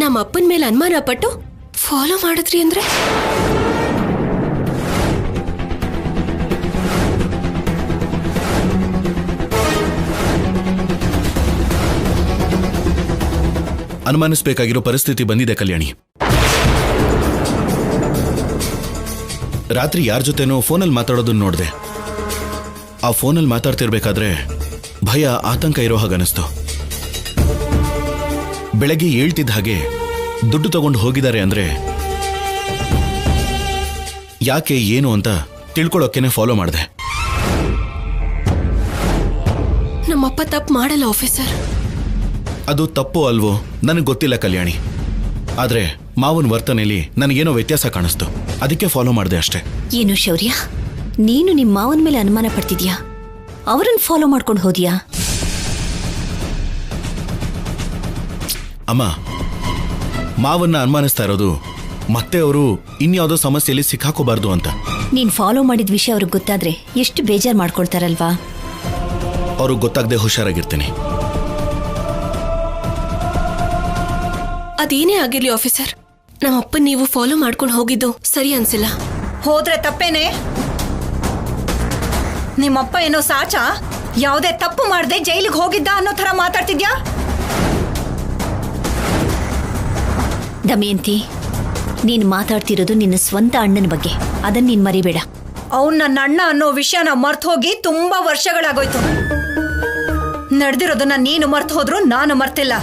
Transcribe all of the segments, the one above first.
ನಮ್ಮ ಅಪ್ಪನ ಮೇಲೆ ಅನುಮಾನ ಪಟ್ಟು ಫಾಲೋ ಮಾಡಿದ್ರಿ ಅಂದ್ರೆ ಅನುಮಾನಿಸಬೇಕಾಗಿರೋ ಪರಿಸ್ಥಿತಿ ಬಂದಿದೆ ಕಲ್ಯಾಣಿ. ರಾತ್ರಿ ಯಾರ ಜೊತೆನೋ ಫೋನಲ್ಲಿ ಮಾತಾಡೋದನ್ನ ನೋಡಿದೆ. ಆ ಫೋನಲ್ಲಿ ಮಾತಾಡ್ತಿರ್ಬೇಕಾದ್ರೆ ಭಯ ಆತಂಕ ಇರೋ ಹಾಗನಿಸ್ತು. ಬೆಳಗ್ಗೆ ಹೇಳ್ತಿದ್ದ ಹಾಗೆ ದುಡ್ಡು ತಗೊಂಡು ಹೋಗಿದ್ದಾರೆ ಅಂದ್ರೆ ಯಾಕೆ ಏನು ಅಂತ ತಿಳ್ಕೊಳ್ಳೋಕೆನೆ ಫಾಲೋ ಮಾಡಿದೆ. ನಮ್ಮಪ್ಪ ತಪ್ಪು ಮಾಡಲ್ಲ ಆಫೀಸರ್. ಅದು ತಪ್ಪು ಅಲ್ವೋ ನನಗೆ ಗೊತ್ತಿಲ್ಲ ಕಲ್ಯಾಣಿ. ಆದ್ರೆ ಮಾವನ ವರ್ತನೆಯಲ್ಲಿ ನನಗೇನೋ ವ್ಯತ್ಯಾಸ ಕಾಣಿಸ್ತು, ಅದಕ್ಕೆ ಫಾಲೋ ಮಾಡಿದೆ ಅಷ್ಟೇ. ಏನು ಶೌರ್ಯ, ನೀನು ನಿಮ್ಮ ಮಾವನ ಮೇಲೆ ಅನುಮಾನ ಪಡ್ತಿದ್ಯಾ? ಅವರನ್ನು ಫಾಲೋ ಮಾಡ್ಕೊಂಡು ಹೋದ್ಯಾ? ಅಮ್ಮ, ಮಾವನ್ನ ಅನುಮಾನಿಸ್ತಾ ಇರೋದು ಮತ್ತೆ ಅವರು ಇನ್ಯಾವುದೋ ಸಮಸ್ಯೆಯಲ್ಲಿ ಸಿಕ್ಕಾಕೋಬಾರ್ದು ಅಂತ. ನೀನ್ ಫಾಲೋ ಮಾಡಿದ ವಿಷಯ ಅವ್ರಿಗೆ ಗೊತ್ತಾದ್ರೆ ಎಷ್ಟು ಬೇಜಾರು ಮಾಡ್ಕೊಳ್ತಾರಲ್ವಾ? ಅವ್ರಿಗೆ ಗೊತ್ತಾಗದೆ ಹುಷಾರಾಗಿರ್ತೀನಿ. ಅದೇನೇ ಆಗಿರ್ಲಿ ಆಫೀಸರ್, ನಮ್ಮಪ್ಪನ್ ನೀವು ಫಾಲೋ ಮಾಡ್ಕೊಂಡು ಹೋಗಿದ್ದು ಸರಿ ಅನ್ಸಿಲ್ಲ. ಹೋದ್ರೆ ತಪ್ಪೇನೆ? ನಿಮ್ಮಪ್ಪ ಏನೋ ಸಾಚ ಯಾವುದೇ ತಪ್ಪು ಮಾಡದೆ ಜೈಲಿಗೆ ಹೋಗಿದ್ದ ಅನ್ನೋ ತರ ಮಾತಾಡ್ತಿದ್ಯಾ? ದಮಯಂತಿ, ನೀನ್ ಮಾತಾಡ್ತಿರೋದು ನಿನ್ನ ಸ್ವಂತ ಅಣ್ಣನ ಬಗ್ಗೆ, ಅದನ್ನ ನೀನ್ ಮರಿಬೇಡ. ಅವ್ನು ನನ್ನ ಅಣ್ಣ ಅನ್ನೋ ವಿಷಯನ ಮರ್ತು ಹೋಗಿ ತುಂಬಾ ವರ್ಷಗಳಾಗೋಯ್ತು. ನಡೆದಿರೋದನ್ನ ನೀನು ಮರ್ತು ಹೋದ್ರು ನಾನು ಮರ್ತಿಲ್ಲ.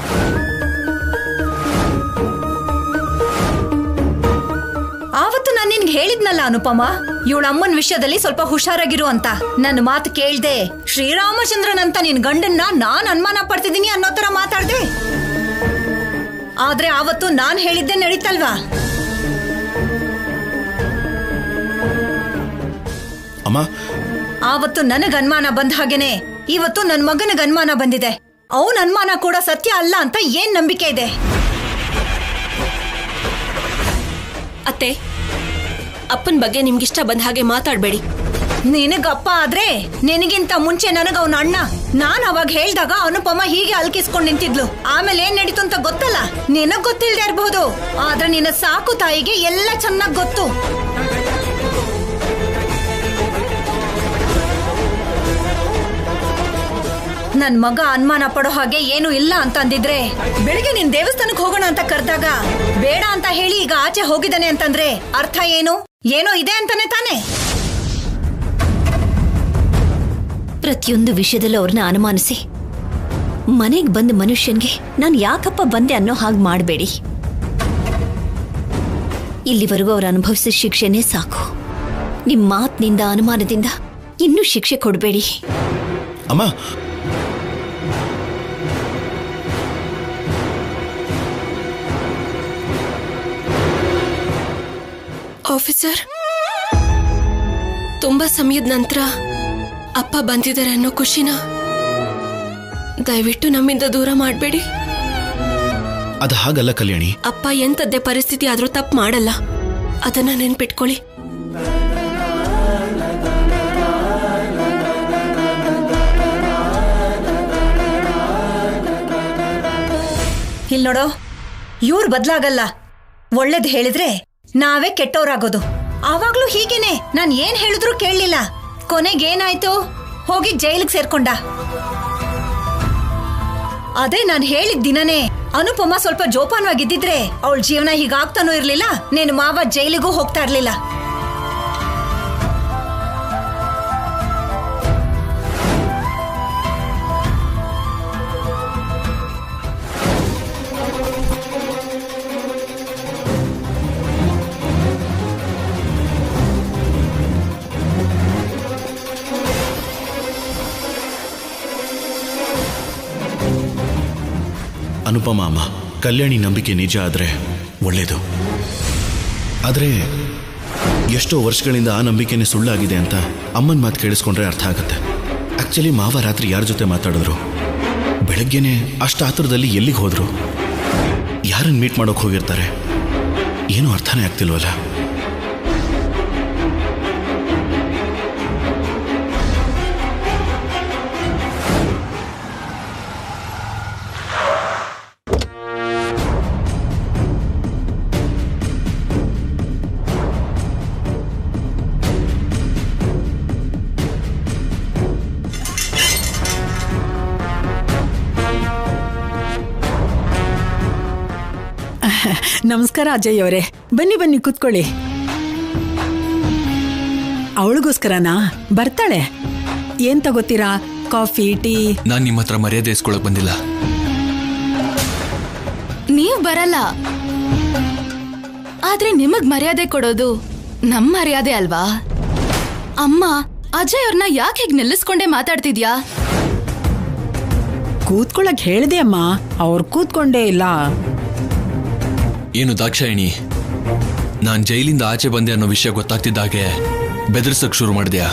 ಆವತ್ತು ನಾನು ನಿನ್ಗೆ ಹೇಳಿದ್ನಲ್ಲ ಅನುಪಮ, ಇವಳ ಅಮ್ಮನ ವಿಷಯದಲ್ಲಿ ಸ್ವಲ್ಪ ಹುಷಾರಾಗಿರು ಅಂತ. ನನ್ನ ಮಾತು ಕೇಳ್ದೆ ಶ್ರೀರಾಮಚಂದ್ರನ್ ಅಂತ ನಿನ್ ಗಂಡನ್ನ ನಾನ್ ಅನುಮಾನ ಪಡ್ತಿದ್ದೀನಿ ಅನ್ನೋ ತರ ಮಾತಾಡ್ದೆ. ಆದ್ರೆ ಆವತ್ತು ನಾನ್ ಹೇಳಿದ್ದೆ ನಡೀತಲ್ವಾ? ಅಮ್ಮ, ಆವತ್ತು ನನಗ್ ಅನುಮಾನ ಬಂದ ಹಾಗೇನೆ ಇವತ್ತು ನನ್ನ ಮಗನಿಗೆ ಅನುಮಾನ ಬಂದಿದೆ. ಅವನ ಅನುಮಾನ ಕೂಡ ಸತ್ಯ ಅಲ್ಲ ಅಂತ ಏನ್ ನಂಬಿಕೆ ಇದೆ? ಅತ್ತೆ, ಅಪ್ಪನ ಬಗ್ಗೆ ನಿಮ್ಗಿಷ್ಟ ಬಂದ ಹಾಗೆ ಮಾತಾಡ್ಬೇಡಿ. ನಿನಗಪ್ಪ ಆದ್ರೆ ನಿನಗಿಂತ ಮುಂಚೆ ನನಗ ಅವನ ಅಣ್ಣ. ನಾನ್ ಅವಾಗ ಹೇಳ್ದಾಗ ಅನುಪಮ ಹೀಗೆ ಅಲ್ಕಿಸ್ಕೊಂಡ್ ನಿಂತಿದ್ಲು. ಆಮೇಲೆ ಏನ್ ನಡೀತು ಅಂತ ಗೊತ್ತಲ್ಲ. ನಿನಗ್ ಗೊತ್ತಿಲ್ದೇ ಇರಬಹುದು, ಆದ್ರೆ ನಿನ್ನ ಸಾಕು ತಾಯಿಗೆ ಎಲ್ಲ ಚೆನ್ನಾಗ್ ಗೊತ್ತು. ನನ್ ಮಗ ಅನುಮಾನ ಪಡೋ ಹಾಗೆ ಏನು ಇಲ್ಲ ಅಂತ ಅಂದಿದ್ರೆ ಬೆಳಿಗ್ಗೆ ನಿನ್ ದೇವಸ್ಥಾನಕ್ಕೆ ಹೋಗೋಣ ಅಂತ ಕರೆದಾಗ ಬೇಡ ಅಂತ ಹೇಳಿ ಈಗ ಆಚೆ ಹೋಗಿದ್ದಾನೆ ಅಂತಂದ್ರೆ ಅರ್ಥ ಏನು? ಏನೋ ಇದೆ ಅಂತಾನೆ ತಾನೆ? ಪ್ರತಿಯೊಂದು ವಿಷಯದಲ್ಲೂ ಅವ್ರನ್ನ ಅನುಮಾನಿಸಿ ಮನೆಗೆ ಬಂದ ಮನುಷ್ಯನ್ಗೆ ನಾನು ಯಾಕಪ್ಪ ಬಂದೆ ಅನ್ನೋ ಹಾಗೆ ಮಾಡಬೇಡಿ. ಇಲ್ಲಿವರೆಗೂ ಅವ್ರು ಅನುಭವಿಸಿದ ಶಿಕ್ಷೆನೇ ಸಾಕು. ನಿಮ್ಮ ಮಾತಿನಿಂದ ಅನುಮಾನದಿಂದ ಇನ್ನೂ ಶಿಕ್ಷೆ ಕೊಡಬೇಡಿ. ಅಮ್ಮ, ಆಫೀಸರ್, ತುಂಬಾ ಸಮಯದ ನಂತರ ಅಪ್ಪ ಬಂದಿದ್ದಾರೆ ಅನ್ನೋ ಖುಷಿನ ದಯವಿಟ್ಟು ನಮ್ಮಿಂದ ದೂರ ಮಾಡಬೇಡಿ. ಅದು ಹಾಗಲ್ಲ ಕಲ್ಯಾಣಿ. ಅಪ್ಪ ಎಂತದ್ದೇ ಪರಿಸ್ಥಿತಿ ಆದ್ರೂ ತಪ್ಪು ಮಾಡಲ್ಲ, ಅದನ್ನ ನೆನ್ಪಿಟ್ಕೊಳ್ಳಿ. ಇಲ್ ನೋಡೋ, ಇವ್ರು ಬದ್ಲಾಗಲ್ಲ. ಒಳ್ಳೇದ್ ಹೇಳಿದ್ರೆ ನಾವೇ ಕೆಟ್ಟವ್ರಾಗೋದು. ಆವಾಗ್ಲೂ ಹೀಗೇನೆ, ನಾನ್ ಏನ್ ಹೇಳಿದ್ರು ಕೇಳಲಿಲ್ಲ. ಕೊನೆಗೇನಾಯ್ತು? ಹೋಗಿ ಜೈಲಿಗೆ ಸೇರ್ಕೊಂಡ. ಅದೇ ನಾನ್ ಹೇಳಿದ ದಿನನೇ ಅನುಪಮ ಸ್ವಲ್ಪ ಜೋಪಾನವಾಗಿದ್ದಿದ್ರೆ ಅವಳ ಜೀವನ ಹೀಗಾಗ್ತಾನೂ ಇರ್ಲಿಲ್ಲ, ನೀನು ಮಾವ ಜೈಲಿಗೂ ಹೋಗ್ತಾ ಇರ್ಲಿಲ್ಲ. ಅನುಪಮ ಅಮ್ಮ, ಕಲ್ಯಾಣಿ ನಂಬಿಕೆ ನಿಜ ಆದ್ರೆ ಒಳ್ಳೇದು. ಆದ್ರೆ ಎಷ್ಟೋ ವರ್ಷಗಳಿಂದ ಆ ನಂಬಿಕೆನೇ ಸುಳ್ಳಾಗಿದೆ ಅಂತ ಅಮ್ಮನ ಮಾತು ಕೇಳಿಸ್ಕೊಂಡ್ರೆ ಅರ್ಥ ಆಗುತ್ತೆ. ಆಕ್ಚುಲಿ ಮಾವ ರಾತ್ರಿ ಯಾರ ಜೊತೆ ಮಾತಾಡಿದ್ರು? ಬೆಳಗ್ಗೆನೆ ಅಷ್ಟು ಆತುರದಲ್ಲಿ ಎಲ್ಲಿಗೆ ಹೋದ್ರು? ಯಾರನ್ನು ಮೀಟ್ ಮಾಡೋಕೆ ಹೋಗಿರ್ತಾರೆ? ಏನೂ ಅರ್ಥನೇ ಆಗ್ತಿಲ್ವಲ್ಲ. ನಮಸ್ಕಾರ ಅಜಯ್ ಅವರೇ, ಬನ್ನಿ ಬನ್ನಿ ಕೂತ್ಕೊಳ್ಳಿ. ಅವಳಿಗೋಸ್ಕರನಾ? ಬರ್ತಾಳೆ. ಏನ್ ತಗೋತೀರಾ? Coffee, tea? ನಾನ್ ನಿಮ್ಮ ಹತ್ರ ಮರ್ಯಾದೆ ಇಸ್ಕೊಳಕ್ ಬಂದಿಲ್ಲ. ನೀವ್ ಬರಲ್ಲ, ಆದ್ರೆ ನಿಮಗ್ ಮರ್ಯಾದೆ ಕೊಡೋದು ನಮ್ ಮರ್ಯಾದೆ ಅಲ್ವಾ? ಅಮ್ಮ, ಅಜಯ್ ಅವ್ರನ್ನ ಯಾಕೆ ಹೀಗ್ ನಿಲ್ಲಿಸ್ಕೊಂಡೇ ಮಾತಾಡ್ತಿದ್ಯಾ? ಕೂತ್ಕೊಳ್ಳಕ್ ಹೇಳ್ದೆ ಅಮ್ಮ, ಅವ್ರು ಕೂತ್ಕೊಂಡೇ ಇಲ್ಲ. ಏನು ದಾಕ್ಷಾಯಿಣಿ, ನಾನ್ ಜೈಲಿಂದ ಆಚೆ ಬಂದೆ ಅನ್ನೋ ವಿಷಯ ಗೊತ್ತಾಗ್ತಿದ್ದಾಗೆ ಬೆದರ್ಸಕ್ ಶುರು ಮಾಡಿದ್ಯಾ?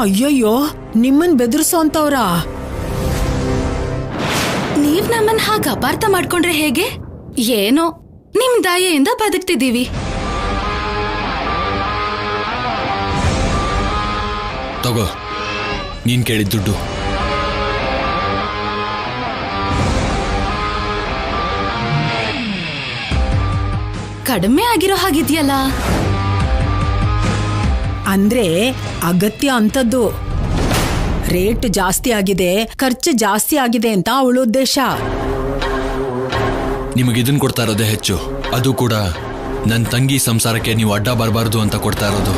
ಅಯ್ಯಯ್ಯೋ, ನಿಮ್ಮನ್ ಬೆದರ್ಸೋ ಅಂತವ್ರ? ನೀವ್ ನಮ್ಮನ್ ಹಾಗೆ ಅಪಾರ್ಥ ಮಾಡ್ಕೊಂಡ್ರೆ ಹೇಗೆ? ಏನೋ ನಿಮ್ ದಯೆಯಿಂದ ಬದುಕ್ತಿದೀವಿ. ತಗೋ, ನೀನ್ ಕೇಳಿದ ದುಡ್ಡು. ಕಡಿಮೆ ಆಗಿರೋ ಹಾಗಿದ್ಯಲ್ಲ. ಅಂದ್ರೆ ಅಗತ್ಯ ಅಂತದ್ದು. ರೇಟ್ ಜಾಸ್ತಿ ಆಗಿದೆ, ಖರ್ಚು ಜಾಸ್ತಿ ಆಗಿದೆ ಅಂತ ಅವಳ ಉದ್ದೇಶ. ನಿಮಗಿದನ್ ಕೊಡ್ತಾ ಇರೋದೇ ಹೆಚ್ಚು, ಅದು ಕೂಡ ನನ್ನ ತಂಗಿ ಸಂಸಾರಕ್ಕೆ ನೀವು ಅಡ್ಡ ಬರಬಾರ್ದು ಅಂತ ಕೊಡ್ತಾ ಇರೋದು.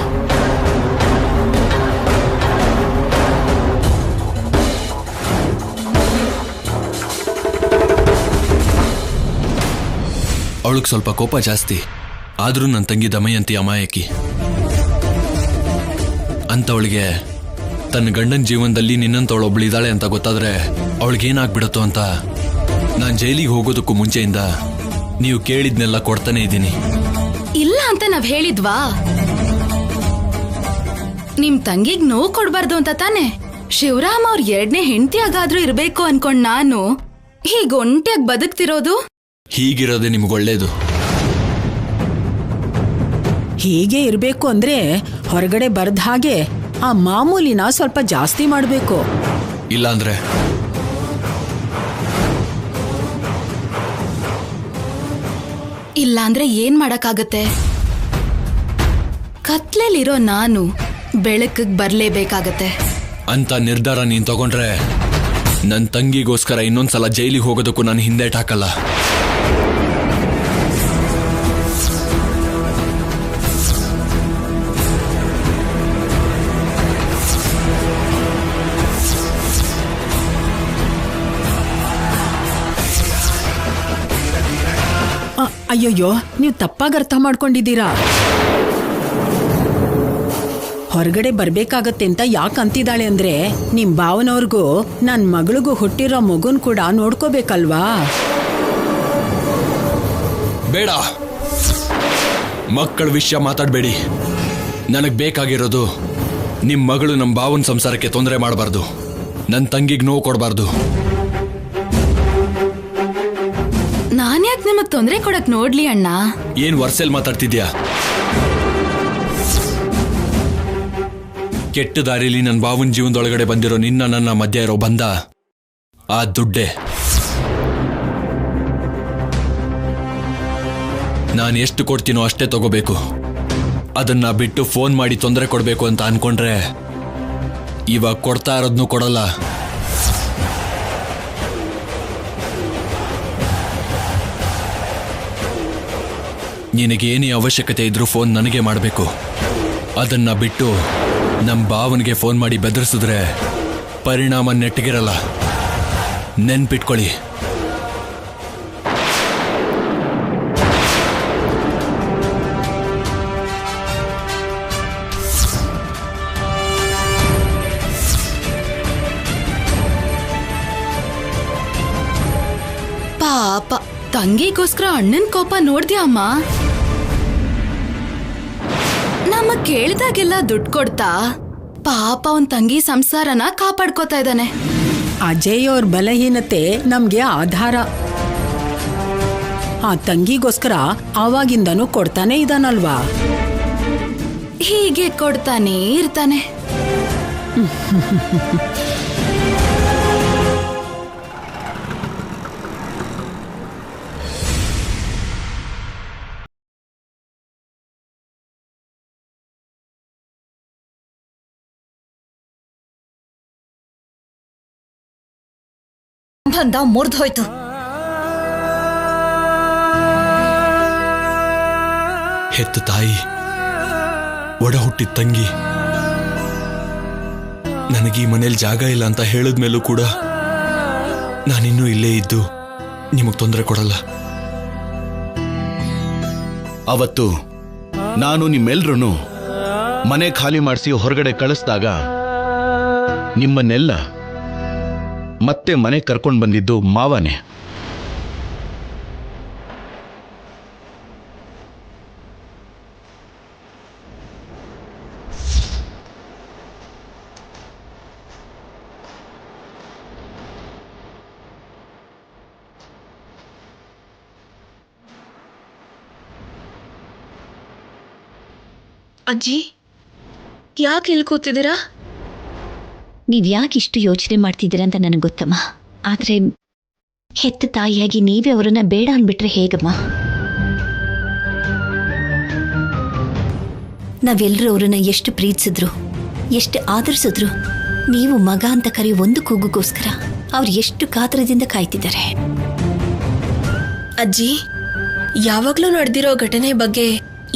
ಅವಳಿಗೆ ಸ್ವಲ್ಪ ಕೋಪ ಜಾಸ್ತಿ, ಆದ್ರೂ ನನ್ನ ತಂಗಿ ದಮಯಂತಿ ಅಮಾಯಕಿ. ಅಂತವಳಿಗೆ ತನ್ನ ಗಂಡನ ಜೀವನದಲ್ಲಿ ನಿನ್ನಂತವಳೊಬ್ಳಿದಾಳೆ ಅಂತ ಗೊತ್ತಾದ್ರೆ ಅವಳಿಗೇನಾಗ್ಬಿಡತ್ತೋ ಅಂತ ನಾನು ಜೈಲಿಗೆ ಹೋಗೋದಕ್ಕೂ ಮುಂಚೆಯಿಂದ ನೀವು ಕೇಳಿದ್ನೆಲ್ಲ ಕೊಡ್ತಾನೆ ಇದ್ದೀನಿ. ಇಲ್ಲ ಅಂತ ನಾವ್ ಹೇಳಿದ್ವಾ? ನಿಮ್ ತಂಗಿಗ್ ನೋವು ಕೊಡ್ಬಾರ್ದು ಅಂತ ತಾನೆ ಶಿವರಾಮ್ ಅವ್ರ 2ನೇ ಹೆಂಡತಿಯಾಗಾದ್ರೂ ಇರ್ಬೇಕು ಅನ್ಕೊಂಡ್ ನಾನು ಹೀಗ್ ಒಂಟಿಯಾಗಿ ಬದುಕ್ತಿರೋದು. ಹೀಗಿರೋದೇ ನಿಮ್ಗೊಳ್ಳೇದು. ಹೀಗೆ ಇರ್ಬೇಕು ಅಂದ್ರೆ ಹೊರಗಡೆ ಬರ್ದ ಹಾಗೆ ಆ ಮಾಮೂಲಿನ ಸ್ವಲ್ಪ ಜಾಸ್ತಿ ಮಾಡ್ಬೇಕು. ಇಲ್ಲಾಂದ್ರೆ ಇಲ್ಲಾಂದ್ರೆ ಏನ್ ಮಾಡಕ್ಕಾಗತ್ತೆ? ಕತ್ಲೆಲಿರೋ ನಾನು ಬೆಳಕಿಗ್ ಬರ್ಲೇಬೇಕಾಗತ್ತೆ. ಅಂತ ನಿರ್ಧಾರ ನೀನ್ ತಗೊಂಡ್ರೆ ನನ್ನ ತಂಗಿಗೋಸ್ಕರ ಇನ್ನೊಂದ್ಸಲ ಜೈಲಿಗೆ ಹೋಗೋದಕ್ಕೂ ನಾನು ಹಿಂದೇಟ್ ಹಾಕಲ್ಲ. ಅಯ್ಯಯ್ಯೋ, ನೀವು ತಪ್ಪಾಗಿ ಅರ್ಥ ಮಾಡ್ಕೊಂಡಿದ್ದೀರಾ. ಹೊರಗಡೆ ಬರ್ಬೇಕಾಗತ್ತೆ ಅಂತ ಯಾಕೆ ಅಂತಿದ್ದಾಳೆ ಅಂದ್ರೆ ನಿಮ್ ಭಾವನವ್ರಿಗೂ ನನ್ ಮಗಳಿಗೂ ಹುಟ್ಟಿರೋ ಮಗುನ್ ಕೂಡ ನೋಡ್ಕೋಬೇಕಲ್ವಾ. ಬೇಡ, ಮಕ್ಕಳ ವಿಷಯ ಮಾತಾಡಬೇಡಿ. ನನಗ್ ಬೇಕಾಗಿರೋದು ನಿಮ್ ಮಗಳು ನಮ್ಮ ಭಾವನ ಸಂಸಾರಕ್ಕೆ ತೊಂದರೆ ಮಾಡಬಾರ್ದು, ನನ್ನ ತಂಗಿಗೆ ನೋವು ಕೊಡಬಾರ್ದು. ನಾನ್ಯಾಕ್ ನಿಮಗ್ ತೊಂದರೆ ಕೊಡಕ್ ನೋಡ್ಲಿ ಅಣ್ಣ? ಏನ್ ವರ್ಸೆಲ್ ಮಾತಾಡ್ತಿದ್ಯಾ? ಕೆಟ್ಟ ದಾರಿಲಿ ನನ್ನ ಭಾವನ ಜೀವನದೊಳಗಡೆ ಬಂದಿರೋ ನಿನ್ನ ನನ್ನ ಮಧ್ಯ ಇರೋ ಬಂಧ ಆ ದುಡ್ಡೇ. ನಾನು ಎಷ್ಟು ಕೊಡ್ತೀನೋ ಅಷ್ಟೇ ತಗೋಬೇಕು. ಅದನ್ನ ಬಿಟ್ಟು ಫೋನ್ ಮಾಡಿ ತೊಂದರೆ ಕೊಡ್ಬೇಕು ಅಂತ ಅನ್ಕೊಂಡ್ರೆ ಇವಾಗ ಕೊಡ್ತಾ ಇರೋದ್ನು ಕೊಡಲ್ಲ. ನಿನಗೇನೇ ಅವಶ್ಯಕತೆ ಇದ್ರೂ ಫೋನ್ ನನಗೆ ಮಾಡಬೇಕು. ಅದನ್ನ ಬಿಟ್ಟು ನಮ್ಮ ಭಾವನಿಗೆ ಫೋನ್ ಮಾಡಿ ಬೆದರಿಸಿದ್ರೆ ಪರಿಣಾಮ ನೆಟ್ಟಗಿರಲ್ಲ, ನೆನ್ಪಿಟ್ಕೊಳ್ಳಿ. ಪಾಪ, ತಂಗಿಗೋಸ್ಕರ ಅಣ್ಣನ್ ಕೋಪ ನೋಡ್ದ್ಯಾ ಅಮ್ಮ? ನಮಗ್ ಕೇಳಿದಾಗೆಲ್ಲ ದುಡ್ಡು ಕೊಡ್ತಾ ಪಾಪ ಅವನ್ ತಂಗಿ ಸಂಸಾರನ ಕಾಪಾಡ್ಕೋತಾ ಇದ್ದಾನೆ. ಅಜಯ್ ಅವ್ರ ಬಲಹೀನತೆ ನಮ್ಗೆ ಆಧಾರ. ಆ ತಂಗಿಗೋಸ್ಕರ ಆವಾಗಿಂದನೂ ಕೊಡ್ತಾನೆ ಇದಾನಲ್ವಾ. ಹೀಗೆ ಕೊಡ್ತಾನೆ ಇರ್ತಾನೆ. ಬಂದ ಮುರಿದು ಹೋಯ್ತು. ಹೆತ್ತ ತಾಯಿ, ಒಡ ಹುಟ್ಟಿದ ತಂಗಿ, ನನಗೆ ಈ ಮನೇಲಿ ಜಾಗ ಇಲ್ಲ ಅಂತ ಹೇಳಿದ್ಮೇಲೂ ಕೂಡ ನಾನಿನ್ನೂ ಇಲ್ಲೇ ಇದ್ದು ನಿಮಗ್ ತೊಂದರೆ ಕೊಡಲ್ಲ. ಅವತ್ತು ನಾನು ನಿಮ್ಮೆಲ್ರೂ ಮನೆ ಖಾಲಿ ಮಾಡಿಸಿ ಹೊರಗಡೆ ಕಳಿಸಿದಾಗ ನಿಮ್ಮನ್ನೆಲ್ಲ ಮತ್ತೆ ಮನೆ ಕರ್ಕೊಂಡು ಬಂದಿದ್ದು ಮಾವನೇ. ಅಜ್ಜಿ, ಯಾಕೆ ಇಲ್ಲಿ ಕೂತಿದ್ದೀರಾ? ನೀವ್ ಯಾಕೆ ಇಷ್ಟು ಯೋಚನೆ ಮಾಡ್ತಿದ್ದೀರಾ ಅಂತ ನನಗೆ ಗೊತ್ತಮ್ಮ. ಆದ್ರೆ ಹೆತ್ತ ತಾಯಿಯಾಗಿ ನೀವೇ ಅವರನ್ನ ಬೇಡ ಅನ್ಬಿಟ್ರೆ ಹೇಗಮ್ಮ? ನಾವೆಲ್ಲರೂ ಅವರನ್ನ ಎಷ್ಟು ಪ್ರೀತಿಸಿದ್ರು, ಎಷ್ಟು ಆದರಿಸಿದ್ರು, ನೀವು ಮಗ ಅಂತ ಕರೆಯೋ ಒಂದು ಕೂಗುಗೋಸ್ಕರ ಅವ್ರು ಎಷ್ಟು ಕಾತರದಿಂದ ಕಾಯ್ತಿದ್ದಾರೆ. ಅಜ್ಜಿ, ಯಾವಾಗ್ಲೂ ನಡೆದಿರೋ ಘಟನೆ ಬಗ್ಗೆ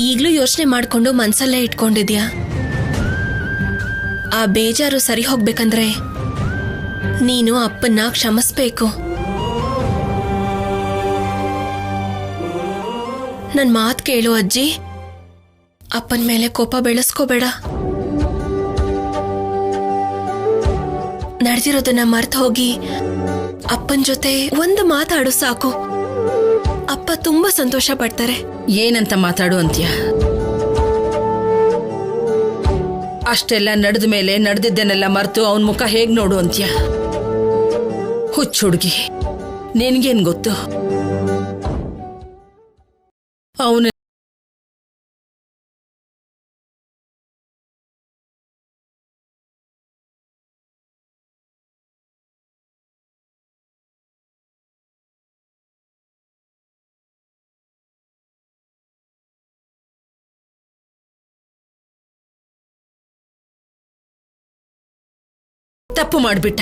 ಈಗ್ಲೂ ಯೋಚನೆ ಮಾಡ್ಕೊಂಡು ಮನ್ಸಲ್ಲೇ ಇಟ್ಕೊಂಡಿದ್ಯಾ? ಆ ಬೇಜಾರು ಸರಿ ಹೋಗ್ಬೇಕಂದ್ರೆ ನೀನು ಅಪ್ಪನ್ನ ಕ್ಷಮಿಸ್ಬೇಕು. ನನ್ ಮಾತ್ ಕೇಳು ಅಜ್ಜಿ, ಅಪ್ಪನ ಮೇಲೆ ಕೋಪ ಬೆಳೆಸ್ಕೋಬೇಡ. ನಡೆದಿರೋದನ್ನ ಮರ್ತು ಹೋಗಿ ಅಪ್ಪನ ಜೊತೆ ಒಂದು ಮಾತಾಡು ಸಾಕು. ಅಪ್ಪ ತುಂಬಾ ಸಂತೋಷ ಪಡ್ತಾರೆ. ಏನಂತ ಮಾತಾಡು ಅಂತ್ಯ? ಅಷ್ಟೆಲ್ಲ ನಡೆದ ಮೇಲೆ ನಡೆದಿದ್ದನ್ನೆಲ್ಲ ಮರೆತು ಅವನ ಮುಖ ಹೇಗ್ ನೋಡು ಅಂತ್ಯ? ಹುಚ್ಚ ಹುಡುಗಿ, ನಿನ್ಗೇನ್ ಗೊತ್ತು? ಅವನು ತಪ್ಪು ಮಾಡ್ಬಿಟ್ಟ.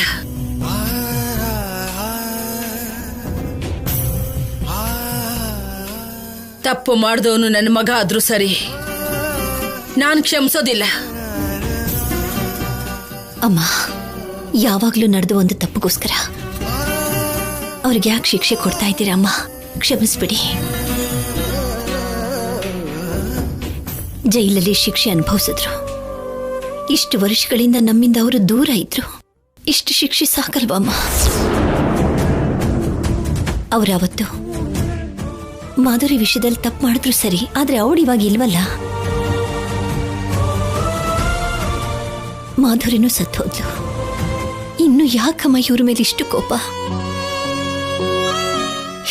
ತಪ್ಪು ಮಾಡಿದವನು ನನ್ನ ಮಗ ಆದ್ರೂ ಸರಿ, ನಾನು ಕ್ಷಮಿಸೋದಿಲ್ಲ. ಅಮ್ಮ, ಯಾವಾಗ್ಲೂ ನಡೆದ ಒಂದು ತಪ್ಪಿಗೋಸ್ಕರ ಅವ್ರಿಗೆ ಯಾಕೆ ಶಿಕ್ಷೆ ಕೊಡ್ತಾ ಇದ್ದೀರಾ ಅಮ್ಮ? ಕ್ಷಮಿಸ್ಬಿಡಿ. ಜೈಲಲ್ಲಿ ಶಿಕ್ಷೆ ಅನುಭವಿಸಿದ್ರು. ಇಷ್ಟು ವರ್ಷಗಳಿಂದ ನಮ್ಮಿಂದ ಅವರು ದೂರ ಇದ್ರು. ಇಷ್ಟು ಶಿಕ್ಷೆ ಸಾಕಲ್ವಮ್ಮ? ಅವರಾವತ್ತು ಮಾಧುರಿ ವಿಷಯದಲ್ಲಿ ತಪ್ಪು ಮಾಡಿದ್ರು ಸರಿ, ಆದ್ರೆ ಅವಳು ಇವಾಗ ಇಲ್ವಲ್ಲ. ಮಾಧುರಿನೂ ಸತ್ತೋದ್ಲು. ಇನ್ನು ಯಾಕಮ್ಮ ಇವ್ರ ಮೇಲೆ ಇಷ್ಟು ಕೋಪ?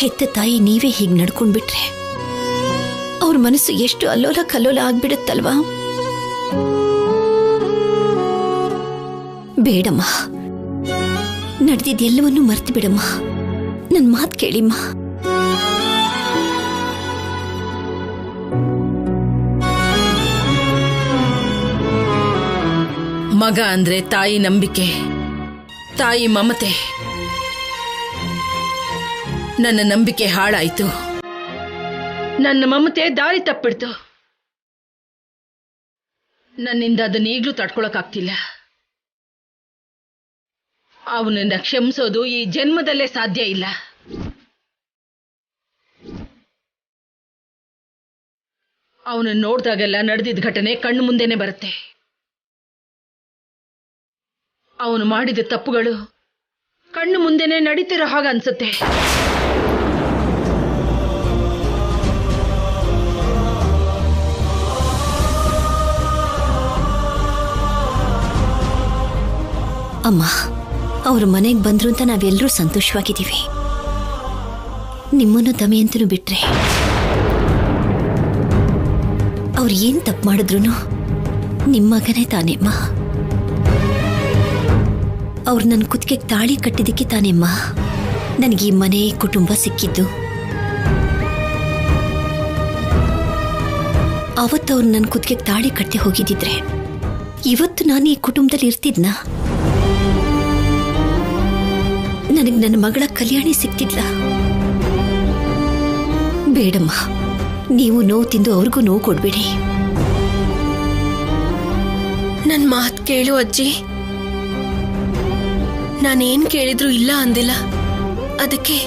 ಹೆತ್ತ ತಾಯಿ ನೀವೇ ಹೀಗೆ ನಡ್ಕೊಂಡ್ಬಿಟ್ರೆ ಅವ್ರ ಮನಸ್ಸು ಎಷ್ಟು ಅಲ್ಲೋಲ ಕಲ್ಲೋಲ ಆಗ್ಬಿಡುತ್ತಲ್ವಾ? ಬೇಡಮ್ಮ, ನಡೆದಿದ್ದೆಲ್ಲವನ್ನೂ ಮರ್ತು ಬಿಡಮ್ಮ. ನನ್ನ ಮಾತು ಕೇಳಿಮ್ಮ. ಮಗ ಅಂದ್ರೆ ತಾಯಿ ನಂಬಿಕೆ, ತಾಯಿ ಮಮತೆ. ನನ್ನ ನಂಬಿಕೆ ಹಾಳಾಯ್ತು, ನನ್ನ ಮಮತೆ ದಾರಿ ತಪ್ಪಿಡ್ತು. ನನ್ನಿಂದ ಅದನ್ನ ಈಗಲೂ ತಡ್ಕೊಳಕ್ಕಾಗ್ತಿಲ್ಲ. ಅವನನ್ನ ಕ್ಷಮಿಸೋದು ಈ ಜನ್ಮದಲ್ಲೇ ಸಾಧ್ಯ ಇಲ್ಲ. ಅವನನ್ನು ನೋಡಿದಾಗೆಲ್ಲ ನಡೆದಿದ್ದ ಘಟನೆ ಕಣ್ಣು ಮುಂದೆನೆ ಬರುತ್ತೆ. ಅವನು ಮಾಡಿದ ತಪ್ಪುಗಳು ಕಣ್ಣು ಮುಂದೆನೆ ನಡೀತಿರೋ ಹಾಗೆ ಅನ್ಸುತ್ತೆ. ಅಮ್ಮ, ಅವ್ರ ಮನೆಗೆ ಬಂದ್ರು ಅಂತ ನಾವೆಲ್ಲರೂ ಸಂತೋಷವಾಗಿದ್ದೀವಿ. ನಿಮ್ಮನ್ನು ದಮಯಂತನು ಬಿಟ್ರೆ ಅವ್ರು ಏನ್ ತಪ್ಪು ಮಾಡಿದ್ರು ನಿಮ್ಮ ಮಗನೇ ತಾನೇಮ್ಮ. ಅವ್ರು ನನ್ನ ಕುತ್ತಿಗೆಗೆ ತಾಳಿ ಕಟ್ಟಿದ್ದಕ್ಕೆ ತಾನೇಮ್ಮ ನನಗೆ ಈ ಮನೆ ಕುಟುಂಬ ಸಿಕ್ಕಿದ್ದು. ಅವತ್ತು ಅವ್ರು ನನ್ನ ಕುತ್ತಿಗೆಗೆ ತಾಳಿ ಕಟ್ಟಿ ಹೋಗಿದ್ದಿದ್ರೆ ಇವತ್ತು ನಾನು ಈ ಕುಟುಂಬದಲ್ಲಿ ಇರ್ತಿದ್ನಾ? ನನಗೆ ನನ್ನ ಮಗಳ ಕಲ್ಯಾಣಿ ಸಿಕ್ತಿದ್ಲ? ಬೇಡಮ್ಮ, ನೀವು ನೋವು ತಿಂದು ಅವ್ರಿಗೂ ನೋವು ಕೊಡ್ಬೇಡಿ. ನನ್ ಮಾತ್ ಕೇಳು ಅಜ್ಜಿ. ನಾನೇನ್ ಕೇಳಿದ್ರು ಇಲ್ಲ ಅಂದಿಲ್ಲ. ಅದಕ್ಕೆ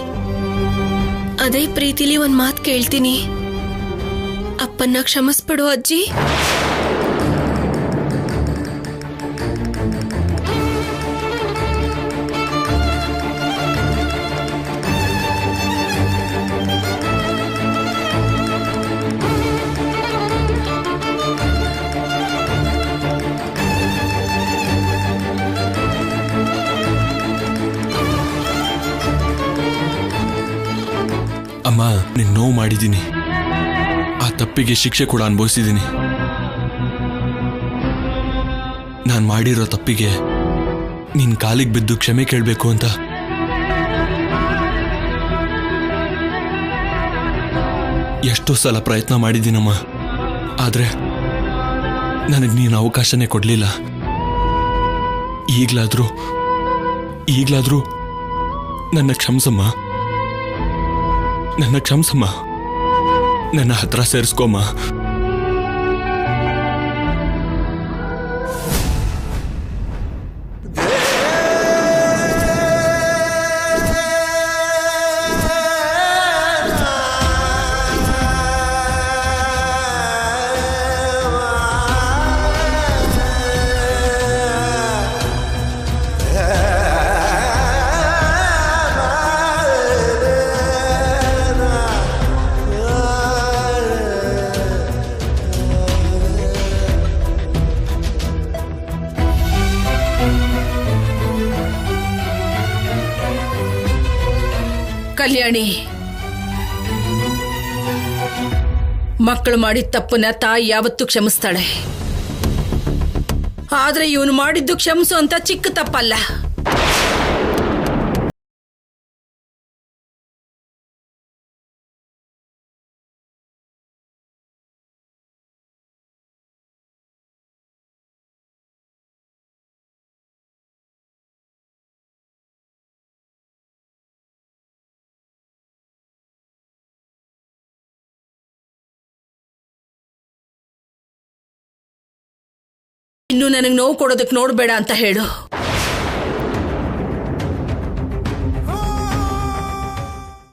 ಅದೇ ಪ್ರೀತಿಲಿ ಒಂದ್ ಮಾತ್ ಕೇಳ್ತೀನಿ. ಅಪ್ಪನ್ನ ಕ್ಷಮಿಸ್ಬಿಡು ಅಜ್ಜಿ. ಅಮ್ಮ, ನಿನ್ ನೋವು ಮಾಡಿದ್ದೀನಿ. ಆ ತಪ್ಪಿಗೆ ಶಿಕ್ಷೆ ಕೂಡ ಅನುಭವಿಸಿದ್ದೀನಿ. ನಾನು ಮಾಡಿರೋ ತಪ್ಪಿಗೆ ನಿನ್ ಕಾಲಿಗೆ ಬಿದ್ದು ಕ್ಷಮೆ ಕೇಳಬೇಕು ಅಂತ ಎಷ್ಟೋ ಸಲ ಪ್ರಯತ್ನ ಮಾಡಿದ್ದೀನಮ್ಮ. ಆದ್ರೆ ನನಗೆ ನೀನು ಅವಕಾಶನೇ ಕೊಡ್ಲಿಲ್ಲ. ಈಗ್ಲಾದ್ರೂ ನನ್ನ ಕ್ಷಮಿಸಮ್ಮ. ನನ್ನ ಹತ್ರ ಸೇರಿಸ್ಕೊಮ್ಮ. ಕಲ್ಯಾಣಿ, ಮಕ್ಕಳು ಮಾಡಿದ ತಪ್ಪನ್ನ ತಾಯಿ ಯಾವತ್ತೂ ಕ್ಷಮಿಸ್ತಾಳೆ. ಆದ್ರೆ ಇವನು ಮಾಡಿದ್ದು ಕ್ಷಮಿಸು ಅಂತ ಚಿಕ್ಕ ತಪ್ಪಲ್ಲ. ಇನ್ನು ನನಗೆ ನೋವು ಕೊಡೋದಕ್ಕೆ ನೋಡ್ಬೇಡ ಅಂತ ಹೇಳು.